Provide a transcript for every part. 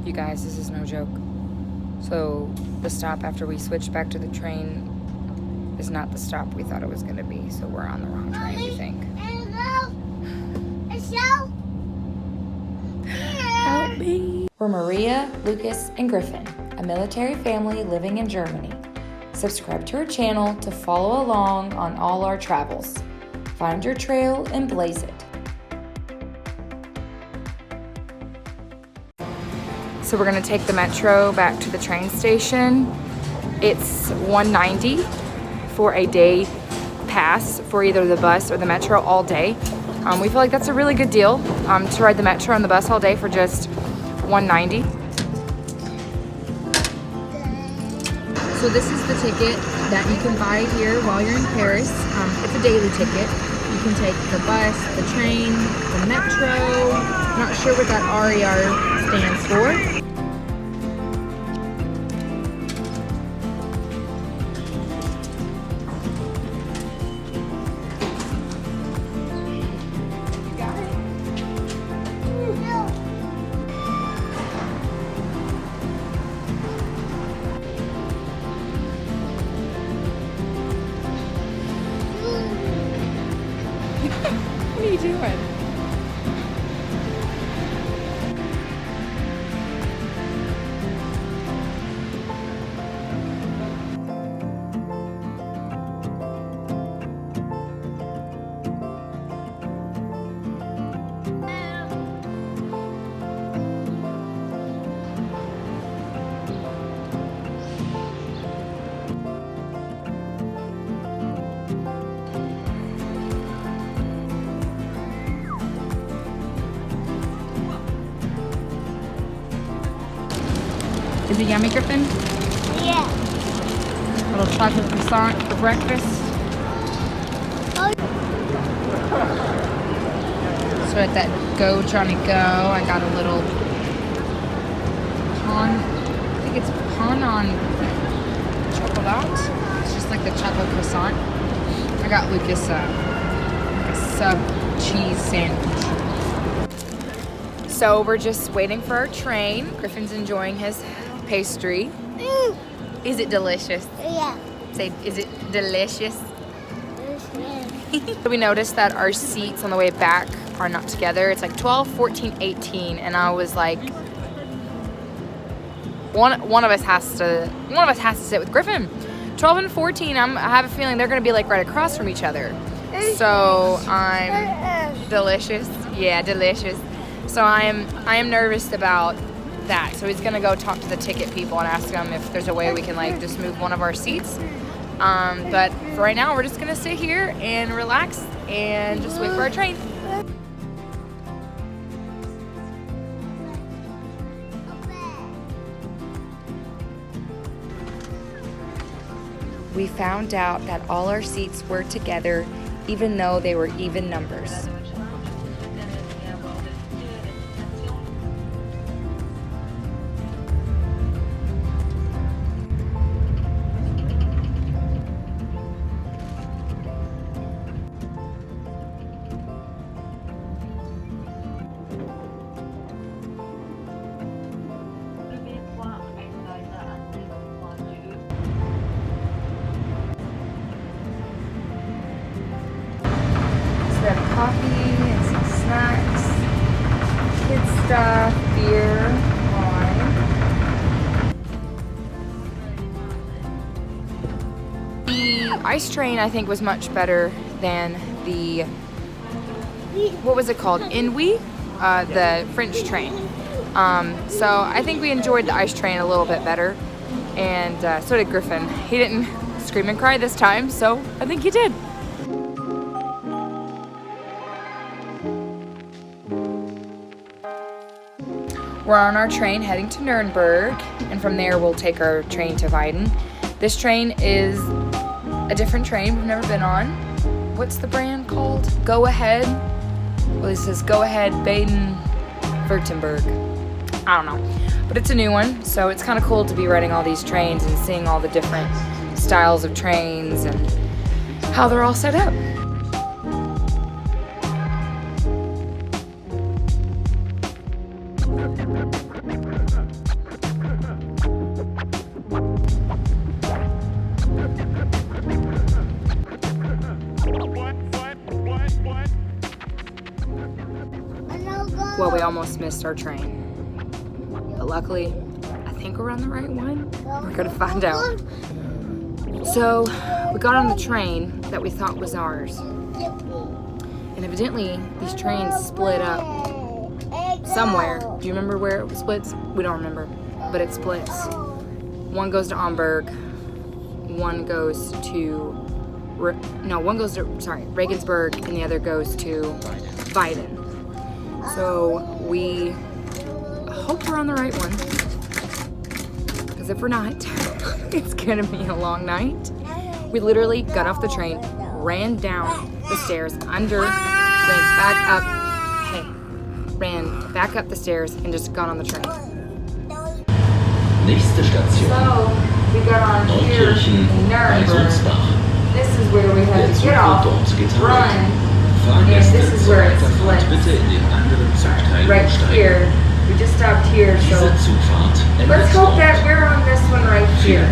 You guys, this is no joke. So the stop after we switched back to the train is not the stop we thought it was gonna be. So we're on the wrong train, we think. Help me. We're Maria, Lucas, and Griffin, a military family living in Germany. Subscribe to our channel to follow along on all our travels. Find your trail and blaze it. So we're gonna take the metro back to the train station. It's $190 for a day pass for either the bus or the metro all day. We feel like that's a really good deal to ride the metro and the bus all day for just $190. So this is the ticket that you can buy here while you're in Paris. It's a daily ticket. You can take the bus, the train, the metro. Not sure what that RER stands for. What are you doing? Is it yummy, Griffin? Yeah. Little chocolate croissant for breakfast. So at that Go Johnny Go, I got a little I think it's pain on chocolat. It's just like the chocolate croissant. I got Lucas like a sub cheese sandwich. So we're just waiting for our train. Griffin's enjoying his pastry. Is it delicious? Yeah. Say, is it delicious? We noticed that our seats on the way back are not together. It's like 12, 14, 18, and I was like, one of us has to sit with Griffin. 12 and 14, I have a feeling they're gonna be like right across from each other. So I'm delicious. Yeah, delicious. So I am nervous about that. So he's gonna go talk to the ticket people and ask them if there's a way we can like just move one of our seats. But for right now, we're just gonna sit here and relax and just wait for our train. We found out that all our seats were together, even though they were even numbers. Coffee and some snacks, kids stuff, beer, wine. The ice train I think was much better than the, what was it called? Inouï, the French train. So I think we enjoyed the ice train a little bit better, and so did Griffin. He didn't scream and cry this time, so I think he did. We're on our train heading to Nuremberg, and from there we'll take our train to Weiden. This train is a different train we've never been on. What's the brand called? Go Ahead? Well, it says Go Ahead Baden-Württemberg. I don't know, but it's a new one, so it's kind of cool to be riding all these trains and seeing all the different styles of trains and how they're all set up. almost missed our train. But luckily, I think we're on the right one. We're gonna find out. So we got on the train that we thought was ours. And evidently, these trains split up somewhere. Do you remember where it splits? We don't remember, but it splits. One goes to Amberg, one goes to, Regensburg, and the other goes to Weiden. So we hope we're on the right one, because if we're not, it's gonna be a long night. We literally got off the train, ran down the stairs, ran back up the stairs, and just got on the train. Nächste Station. So we got on here in Nuremberg. This is where we had to get off, run, and this is where it splits. Right here. We just stopped here, so let's hope that we're on this one right here.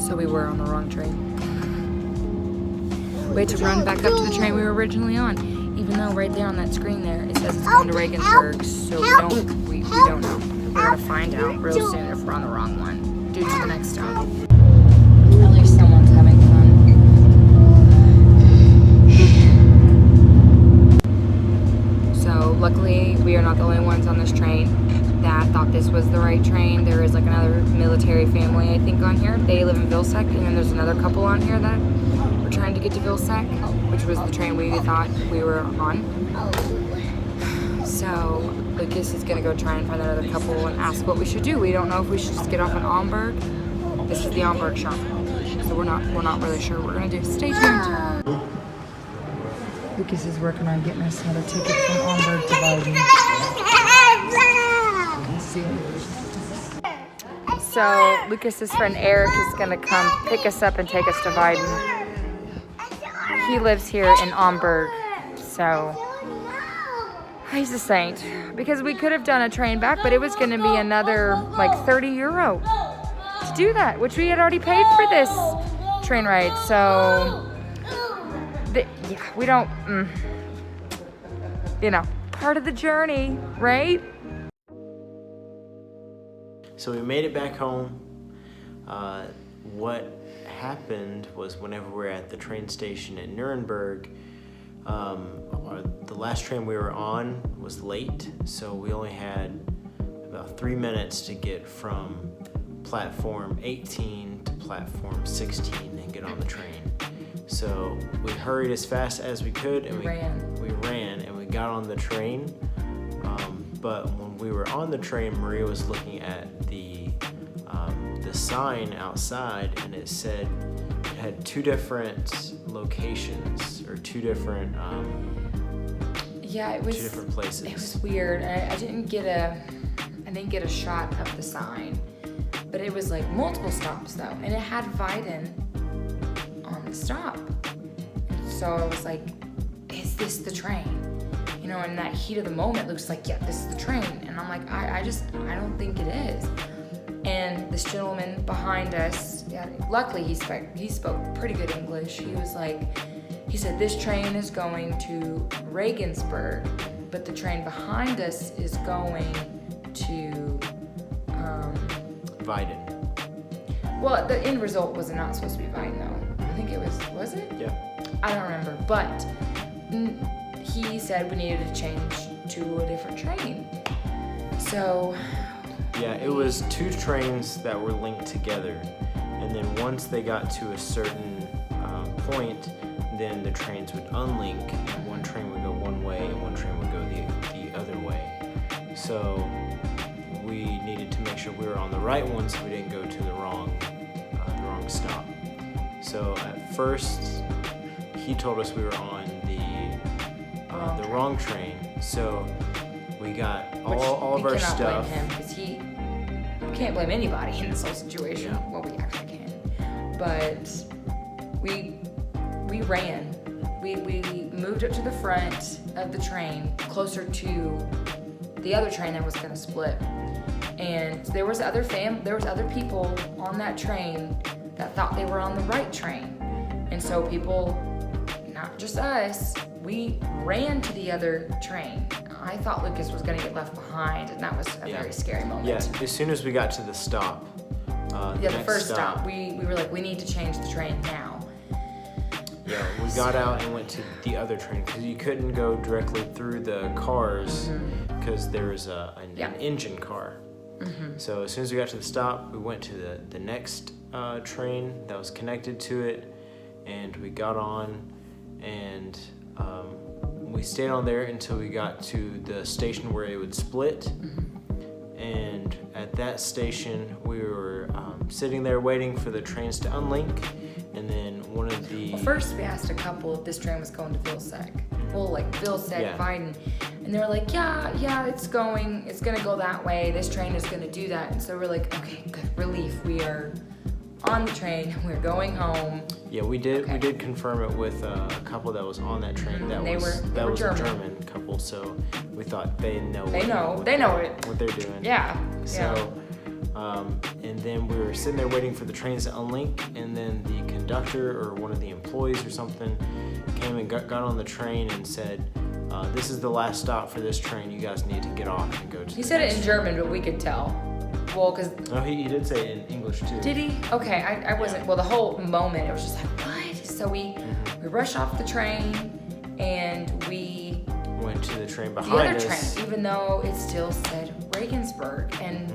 So we were on the wrong train. We had to run back up to the train we were originally on, even though right there on that screen there it says it's going to Regensburg. So we don't know. We're gonna find out real soon if we're on the wrong one due to the next stop. At least someone's having fun. So luckily we are not the only ones on this train that thought this was the right train. There is like another military family I think on here. They live in Vilseck, and then there's another couple on here that were trying to get to Vilseck, which was the train we thought we were on. So Lucas is gonna go try and find that other couple and ask what we should do. We don't know if we should just get off in Amberg. This is the Amberg shop, so we're not really sure what we're gonna do. Stay tuned. Lucas is working on getting us another ticket from Amberg to Weiden. Let's see. So Lucas's friend Eric is gonna come pick us up and take us to Weiden. He lives here in Amberg, so he's a saint. Because we could have done a train back, but it was gonna be another like 30 euro to do that, which we had already paid for this train ride. So yeah, we don't, part of the journey, right? So we made it back home. What happened was whenever we were at the train station in Nuremberg, the last train we were on was late, so we only had about 3 minutes to get from platform 18 to platform 16 and get on the train. So we hurried as fast as we could, and we ran and we got on the train. But when we were on the train, Maria was looking at the sign outside, and it said it had two different locations or two different two different places. It was weird. I didn't get a shot of the sign, but it was like multiple stops though, and it had Weiden on the stop. So I was like, is this the train? In that heat of the moment, Luke's like, yeah, this is the train. And I'm like, I don't think it is. And this gentleman behind us, luckily he spoke pretty good English. He said, this train is going to Regensburg, but the train behind us is going to Weiden. Well, the end result was not supposed to be Weiden though. I think it was it? Yeah. I don't remember, but he said we needed to change to a different train. So yeah, it was two trains that were linked together, and then once they got to a certain point, then the trains would unlink, and one train would go one way and one train would go the other way. So we needed to make sure we were on the right one so we didn't go to the wrong stop. So at first he told us we were on the wrong train, so we got all of our stuff. We cannot blame him, because we can't blame anybody in this whole situation. Yeah. Well, we actually can, but we ran. We moved up to the front of the train, closer to the other train that was gonna split. And there was other people on that train that thought they were on the right train, and so people, not just us. We ran to the other train. I thought Lucas was going to get left behind, and that was a very scary moment. Yeah, as soon as we got to the stop. The next first stop, we were like, we need to change the train now. Yeah, we got out and went to the other train because you couldn't go directly through the cars because there was an engine car. So as soon as we got to the stop, we went to the next train that was connected to it, and we got on, and we stayed on there until we got to the station where it would split. And at that station, we were sitting there waiting for the trains to unlink, and then one of the... Well, first we asked a couple if this train was going to Vilseck. Well, like Vilseck, Weiden. And they were like, yeah, it's gonna go that way. This train is gonna do that. And so we're like, okay, good, relief. We are on the train. We're going home. Yeah, we did. Okay. We did confirm it with a couple that was on that train. That was a German couple. So we thought they know. They know what they're doing. Yeah. So, and then we were sitting there waiting for the trains to unlink, and then the conductor or one of the employees or something came and got on the train and said, "This is the last stop for this train. You guys need to get off and go to." He said it in German, but we could tell. Well, because... No, he did say it in English too. Did he? Okay, I wasn't... Well, the whole moment, it was just like, what? So we rushed off the train, and we... went to the train behind us. The other train, even though it still said Regensburg. And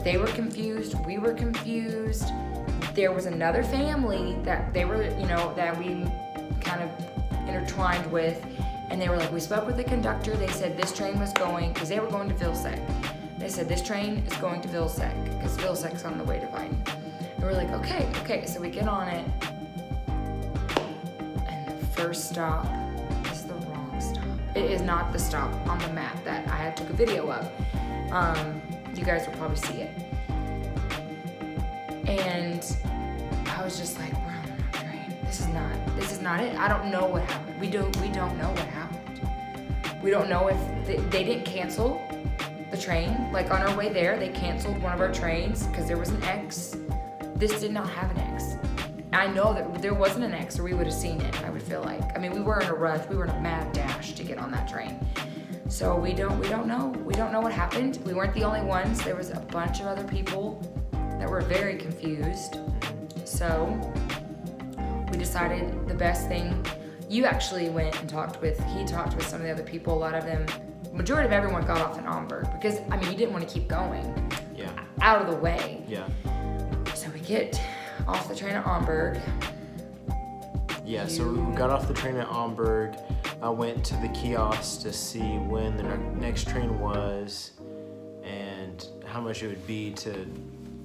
they were confused, we were confused. There was another family that they were, that we kind of intertwined with. And they were like, we spoke with the conductor. They said this train was going, because they were going to Vilseck. They said, this train is going to Vilseck, because Vilseck's on the way to Weiden. And we're like, okay, so we get on it. And the first stop is the wrong stop. It is not the stop on the map that I had took a video of. You guys will probably see it. And I was just like, we're on the wrong train. This is not it. I don't know what happened. We don't know what happened. We don't know if they didn't cancel the train. Like on our way there, they canceled one of our trains because there was an X. This did not have an X. I know that there wasn't an X or we would have seen it, I would feel like. I mean, we were in a rush. We were in a mad dash to get on that train. So we don't know. We don't know what happened. We weren't the only ones. There was a bunch of other people that were very confused. So we decided the best thing, you actually went and talked with some of the other people. A lot of them, majority of everyone got off in Amberg because, I mean, you didn't want to keep going. Yeah. Out of the way. Yeah. So we get off the train at Amberg. Yeah, so we got off the train at Amberg. I went to the kiosk to see when the next train was and how much it would be to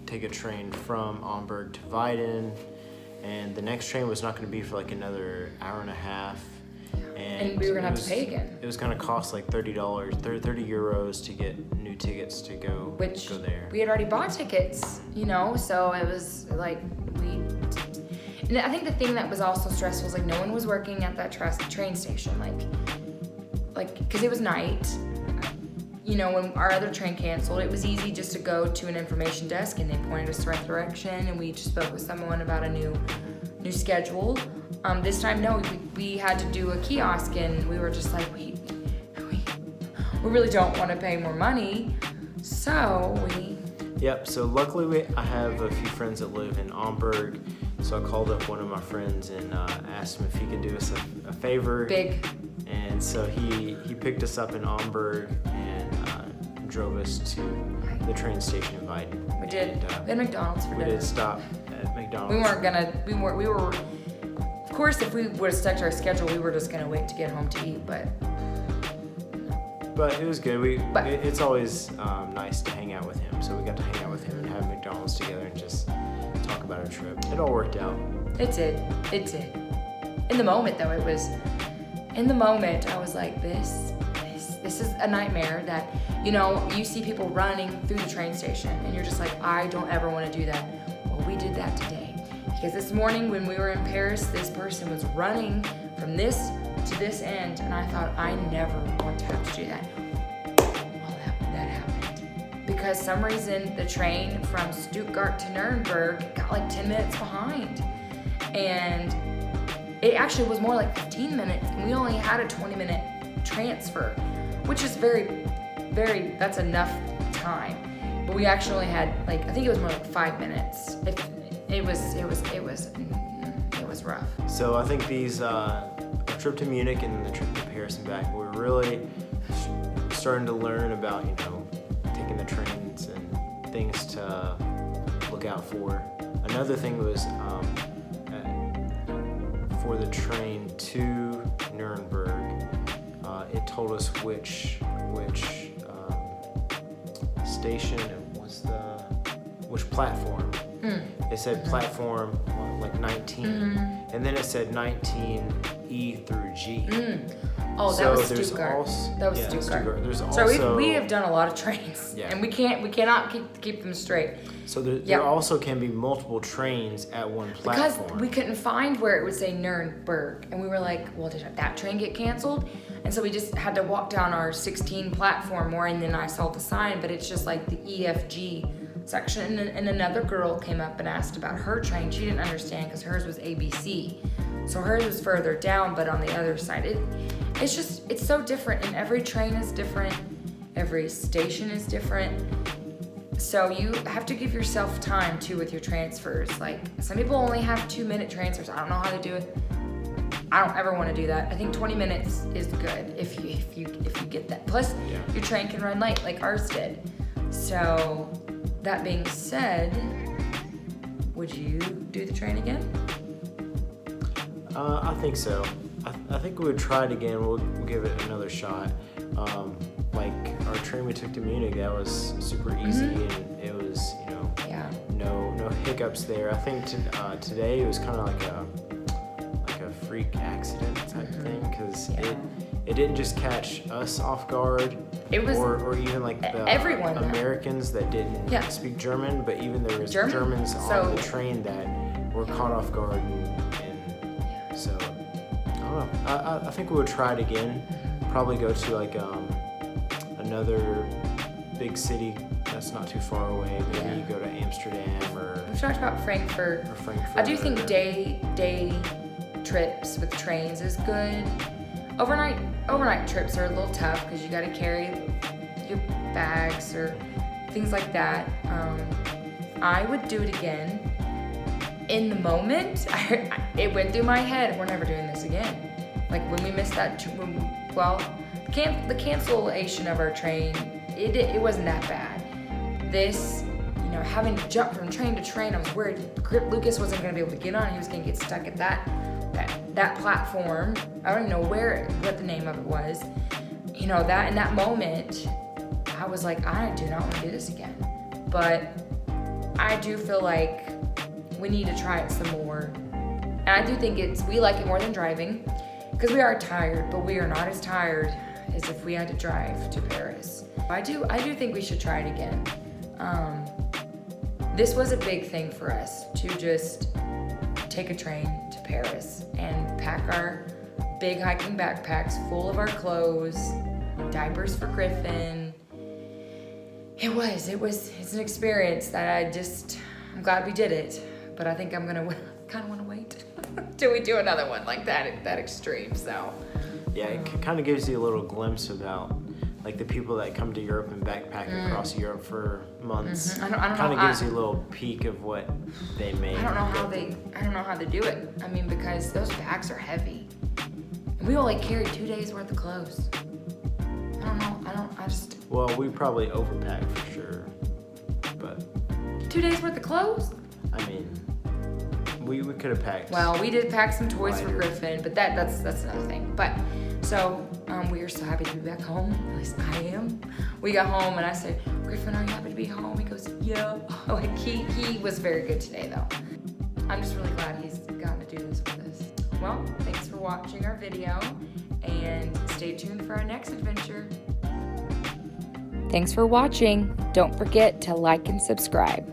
take a train from Amberg to Weiden. And the next train was not going to be for like another hour and a half. And we were going to have to pay again. It was going to cost like $30, 30 euros to get new tickets to go there. We had already bought tickets, so it was like and I think the thing that was also stressful is like no one was working at that train station, like because it was night. When our other train canceled, it was easy just to go to an information desk and they pointed us the right direction, and we just spoke with someone about a new schedule. This time, no, we had to do a kiosk, and we were just like, we really don't want to pay more money, so we... Yep, so luckily I have a few friends that live in Amberg, so I called up one of my friends and asked him if he could do us a favor. Big. And so he picked us up in Amberg and drove us to the train station in Weiden. We did. We had McDonald's for dinner. We did stop at McDonald's. We were, of course, if we would have stuck to our schedule, we were just going to wait to get home to eat, but it was good. It's always nice to hang out with him, so we got to hang out with him and have McDonald's together and just talk about our trip. It all worked out. It did. In the moment, though, I was like, this is a nightmare that, you see people running through the train station and you're just like, I don't ever want to do that. Well, we did that today. Because this morning when we were in Paris, this person was running from this to this end, and I thought, I never want to have to do that. Well, that happened. Because some reason the train from Stuttgart to Nuremberg got like 10 minutes behind. And it actually was more like 15 minutes, and we only had a 20-minute transfer, which is that's enough time. But we actually only had I think it was more like 5 minutes. It was rough. So I think these our trip to Munich and the trip to Paris and back, we're really starting to learn about taking the trains and things to look out for. Another thing was for the train to Nuremberg, it told us which station which platform. It said platform 19, and then it said 19E through G. Oh, so that was Stuttgart. Stuttgart. There's also, so we have done a lot of trains, and we cannot keep them straight. So there also can be multiple trains at one platform. Because we couldn't find where it would say Nuremberg, and we were like, well, did that train get canceled? And so we just had to walk down our 16 platform more, and then I saw the sign, but it's just like the EFG section. And another girl came up and asked about her train. She didn't understand because hers was ABC. So hers was further down, but on the other side. It's so different, and every train is different. Every station is different. So you have to give yourself time too with your transfers. Like, some people only have 2-minute transfers. I don't know how to do it. I don't ever want to do that. I think 20 minutes is good if you get that. Plus, your train can run late like ours did. So, that being said, would you do the train again? I think so. I think we would try it again. We'll give it another shot. Like our train we took to Munich, that was super easy, and it was no hiccups there. I think today it was kind of like a freak accident type thing, because it didn't just catch us off guard. It was or even like the everyone Americans that didn't speak German, but even there was Germans on the train that were caught off guard, and so I don't know. I think we would try it again. Probably go to like another big city that's not too far away. Maybe go to Amsterdam or. We've talked about Frankfurt. I do think day trips with trains is good. Overnight trips are a little tough because you got to carry your bags or things like that. I would do it again. In the moment, it went through my head, we're never doing this again. Like when we missed that, the cancellation of our train, it wasn't that bad. This, having to jump from train to train, I was worried Lucas wasn't going to be able to get on. He was going to get stuck at that platform. I don't even know what the name of it was. That in that moment, I was like, I do not want to do this again. But I do feel like we need to try it some more. And I do think we like it more than driving, because we are tired, but we are not as tired as if we had to drive to Paris. I do think we should try it again. This was a big thing for us to just take a train to Paris and pack our big hiking backpacks full of our clothes, diapers for Griffin. It's an experience that I'm glad we did it, but I think I'm gonna kind of want to wait till we do another one like that extreme. So yeah, it kind of gives you a little glimpse about like the people that come to Europe and backpack across Europe for months. I don't kind know. of gives you a little peek of what they make. I don't know how they do it. I mean, because those bags are heavy, and we only carried 2 days worth of clothes. I don't know. Well, we probably overpacked for sure, but 2 days worth of clothes. I mean, we could have packed. Well, we did pack some toys for Griffin, but that's another thing. But so we are so happy to be back home. At least I am. We got home and I said, Griffin, are you happy to be home? He goes, yeah. Like he was very good today though. I'm just really glad he's gotten to do this with us. Well, thanks for watching our video, and stay tuned for our next adventure. Thanks for watching. Don't forget to like and subscribe.